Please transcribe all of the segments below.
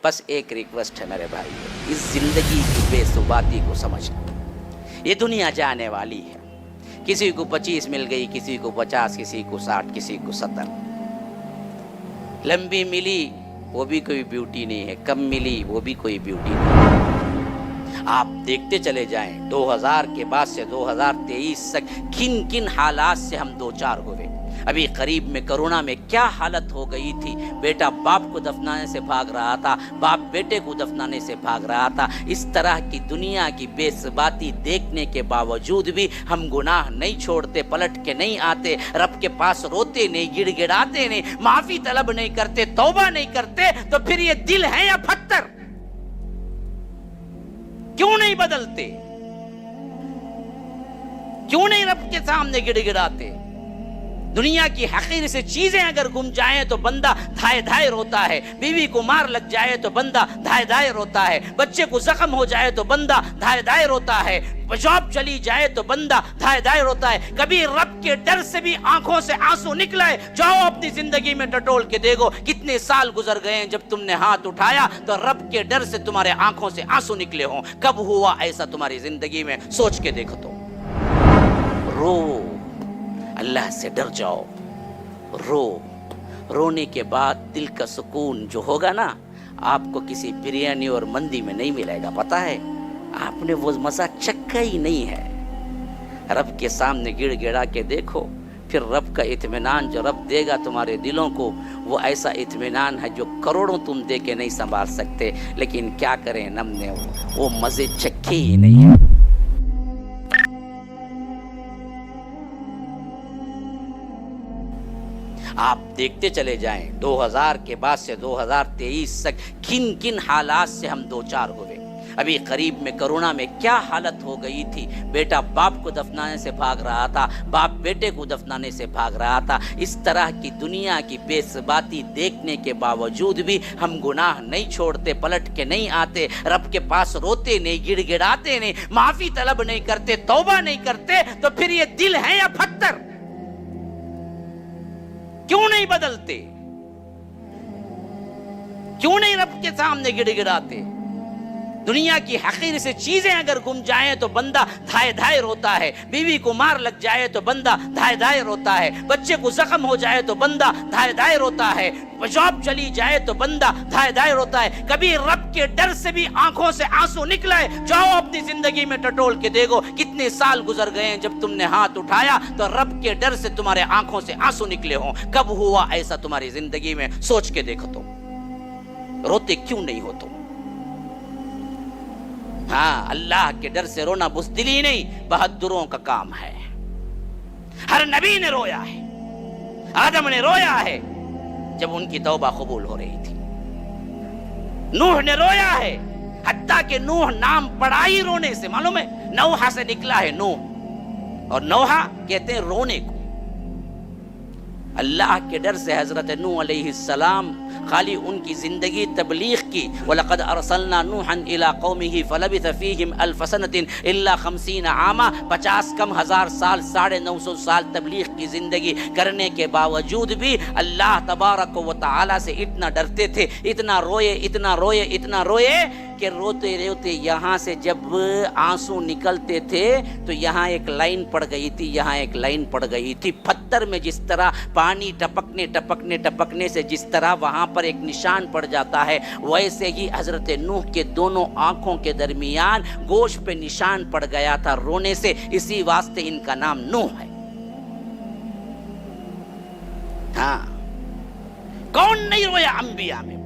بس ایک ریکویسٹ ہے میرے بھائی، اس زندگی کی بے ثباتی کو سمجھ لو۔ یہ دنیا جانے والی ہے، کسی کو 25 مل گئی، کسی کو 50، کسی کو 60، کسی کو 70۔ لمبی ملی وہ بھی کوئی بیوٹی نہیں ہے، کم ملی وہ بھی کوئی بیوٹی نہیں ہے۔ آپ دیکھتے چلے جائیں 2000 کے بعد سے 2023 تک کن کن حالات سے ہم دوچار ہوئے۔ ابھی قریب میں کرونا میں کیا حالت ہو گئی تھی، بیٹا باپ کو دفنانے سے بھاگ رہا تھا، باپ بیٹے کو دفنانے سے بھاگ رہا تھا۔ اس طرح کی دنیا کی بے ثباتی دیکھنے کے باوجود بھی ہم گناہ نہیں چھوڑتے، پلٹ کے نہیں آتے، رب کے پاس روتے نہیں، گڑ گڑاتے نہیں، معافی طلب نہیں کرتے، توبہ نہیں کرتے، تو پھر یہ دل ہے یا پتھر؟ کیوں نہیں بدلتے؟ کیوں نہیں رب کے سامنے گڑ گڑاتے؟ دنیا کی حقیر سے چیزیں اگر گم جائیں تو بندہ دھائے دھائے روتا ہے، بیوی کو مار لگ جائے تو بندہ دھائے دھائے روتا ہے، بچے کو زخم ہو جائے تو بندہ دھائے دھائے روتا ہے، جاب چلی جائے تو بندہ دھائے دھائے روتا ہے۔ کبھی رب کے ڈر سے بھی آنکھوں سے آنسو نکلا ہے؟ جاؤ اپنی زندگی میں ٹٹول کے دیکھو، کتنے سال گزر گئے ہیں جب تم نے ہاتھ اٹھایا تو رب کے ڈر سے تمہارے آنکھوں سے آنسو نکلے ہوں؟ کب ہوا ایسا تمہاری زندگی میں؟ سوچ کے دیکھو تو۔ رو، اللہ سے ڈر جاؤ، رو۔ رونے کے بعد دل کا سکون جو ہوگا نا، آپ کو کسی بریانی اور مندی میں نہیں ملے گا، پتہ ہے؟ آپ نے وہ مزہ چکھا ہی نہیں ہے۔ رب کے سامنے گڑ گڑا کے دیکھو، پھر رب کا اطمینان جو رب دے گا تمہارے دلوں کو، وہ ایسا اطمینان ہے جو کروڑوں تم دے کے نہیں سنبھال سکتے۔ لیکن کیا کریں، ہم نے وہ مزے چکھے ہی نہیں ہیں۔ آپ دیکھتے چلے جائیں 2000 کے بعد سے 2023 تک کن کن حالات سے ہم دوچار ہوئے۔ ابھی قریب میں کرونا میں کیا حالت ہو گئی تھی، بیٹا باپ کو دفنانے سے بھاگ رہا تھا، باپ بیٹے کو دفنانے سے بھاگ رہا تھا۔ اس طرح کی دنیا کی بے ثباتی دیکھنے کے باوجود بھی ہم گناہ نہیں چھوڑتے، پلٹ کے نہیں آتے، رب کے پاس روتے نہیں، گڑ گڑاتے نہیں، معافی طلب نہیں کرتے، توبہ نہیں کرتے، تو پھر یہ دل ہے یا پتھر؟ کیوں نہیں بدلتے؟ کیوں نہیں رب کے سامنے گڑ گڑاتے؟ دنیا کی حقیر سے چیزیں اگر گم جائیں تو بندہ دھائے دھائے روتا ہے، بیوی کو مار لگ جائے تو بندہ دھائے دھائے روتا ہے، بچے کو زخم ہو جائے تو بندہ دھائے دھائے روتا ہے، جاب چلی جائے تو بندہ دھائے دھائے روتا ہے۔ کبھی رب کے ڈر سے بھی آنکھوں سے آنسو نکلا ہے؟ جاؤ اپنی زندگی میں ٹٹول کے دیکھو، کتنے سال گزر گئے ہیں جب تم نے ہاتھ اٹھایا تو رب کے ڈر سے تمہارے آنکھوں سے آنسو نکلے ہوں؟ کب ہوا ایسا تمہاری زندگی میں؟ سوچ کے دیکھو تو۔ روتے کیوں نہیں ہو تم؟ ہاں، اللہ کے ڈر سے رونا بزدلی نہیں، بہادروں کا کام ہے۔ ہر نبی نے رویا ہے، آدم نے رویا ہے جب ان کی توبہ قبول ہو رہی تھی، نوح نے رویا ہے، حتیٰ کہ نوح نام پڑا ہی رونے سے، معلوم ہے؟ نوحہ سے نکلا ہے نوح، اور نوحہ کہتے ہیں رونے کو۔ اللہ کے ڈر سے حضرت نوح علیہ السلام خالی ان کی زندگی تبلیغ کی، وَلَقَدْ أَرْسَلْنَا نُوحًا إِلَىٰ قَوْمِهِ فَلَبِثَ فِيهِمْ أَلْفَ سَنَةٍ إِلَّا 50 عَامًا، 50 کم ہزار سال، 950 سال تبلیغ کی زندگی کرنے کے باوجود بھی اللہ تبارک و تعالیٰ سے اتنا ڈرتے تھے، اتنا روئے، اتنا روئے، اتنا روئے کہ روتے روتے یہاں سے جب آنسو نکلتے تھے تو یہاں ایک لائن پڑ گئی تھی، یہاں ایک لائن پڑ گئی تھی۔ پتھر میں جس طرح پانی ٹپکنے ٹپکنے ٹپکنے سے جس طرح وہاں پر ایک نشان پڑ جاتا ہے، ویسے ہی حضرت نوح کے دونوں آنکھوں کے درمیان گوشت پہ نشان پڑ گیا تھا رونے سے، اسی واسطے ان کا نام نوح ہے۔ ہاں، کون نہیں رویا انبیاء میں؟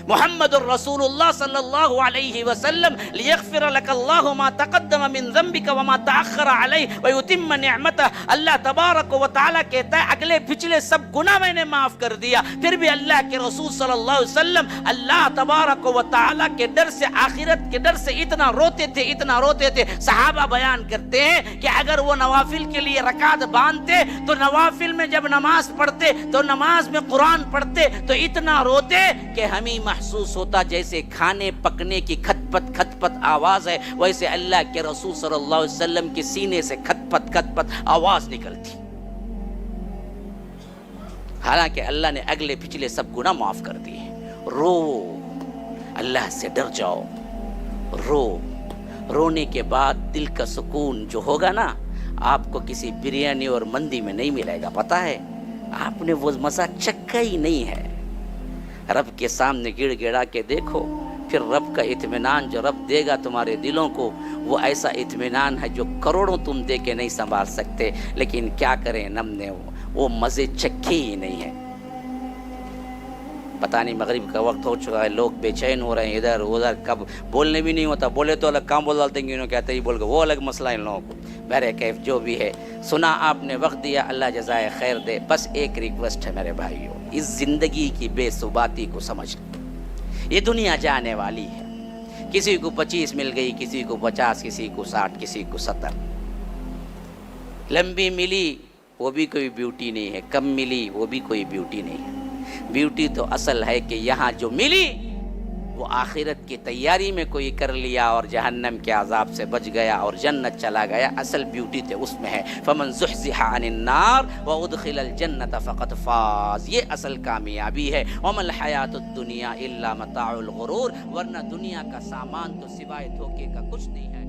محمد الرسول اللہ صلی اللہ علیہ وسلم لیغفر لک اللہ ما تقدم من ذنبک وما تأخر علیہ ویتم نعمتہ، اللہ تبارک و تعالیٰ کہتا ہے اگلے پچھلے سب گناہ میں نے معاف کر دیا۔ پھر بھی اللہ کے رسول صلی اللہ علیہ وسلم اللہ تبارک و تعالیٰ کے ڈر سے، آخرت کے ڈر سے اتنا روتے تھے، اتنا روتے تھے۔ صحابہ بیان کرتے ہیں کہ اگر وہ نوافل کے لیے رکعت باندھتے تو نوافل میں جب نماز پڑھتے تو نماز میں قرآن پڑھتے تو اتنا روتے کہ ہمیں محسوس ہوتا جیسے کھانے پکنے کی کھت پت آواز ہے، ویسے اللہ کے رسول صلی اللہ علیہ وسلم کے سینے سے کھت پت آواز نکلتی۔ حالانکہ اللہ نے اگلے پچھلے سب گناہ معاف کر دیے۔ رو, اللہ سے ڈر جاؤ, رو. رونے کے بعد دل کا سکون جو ہوگا نا, آپ کو کسی بریانی اور مندی میں نہیں ملے گا. پتہ ہے, آپ نے وہ مزہ چکھا ہی نہیں ہے. رب کے سامنے گڑ گڑا کے دیکھو, پھر رب کا اطمینان جو رب دے گا تمہارے دلوں کو, وہ ایسا اطمینان ہے جو کروڑوں تم دے کے نہیں سنبھال سکتے. لیکن کیا کریں, نم نے وہ مزے چکھے ہی نہیں ہیں. پتہ نہیں مغرب کا وقت ہو چکا ہے, لوگ بے چین ہو رہے ہیں ادھر ادھر, کب بولنے بھی نہیں ہوتا, بولے تو الگ کام بول ڈالتے ہیں, انہوں کہتے ہی بول کے وہ الگ مسئلہ ان لوگوں کو. میرے کیف جو بھی ہے, سنا آپ نے, وقت دیا, اللہ جزائے خیر دے. بس ایک ریکویسٹ ہے میرے بھائیوں, اس زندگی کی بے ثباتی کو سمجھ لیں. یہ دنیا جانے والی ہے. کسی کو 25 مل گئی, کسی کو 50, کسی کو 60, کسی کو 70. لمبی ملی وہ بھی کوئی بیوٹی نہیں ہے, کم ملی وہ بھی کوئی بیوٹی نہیں ہے. بیوٹی تو اصل ہے کہ یہاں جو ملی وہ آخرت کی تیاری میں کوئی کر لیا اور جہنم کے عذاب سے بچ گیا اور جنت چلا گیا. اصل بیوٹی تو اس میں ہے. فمن زحزح عن النار وادخل الجنت فقد فاز, یہ اصل کامیابی ہے. وما الحیات الدنیا الا متاع الغرور, ورنہ دنیا کا سامان تو سوائے دھوکے کا کچھ نہیں ہے.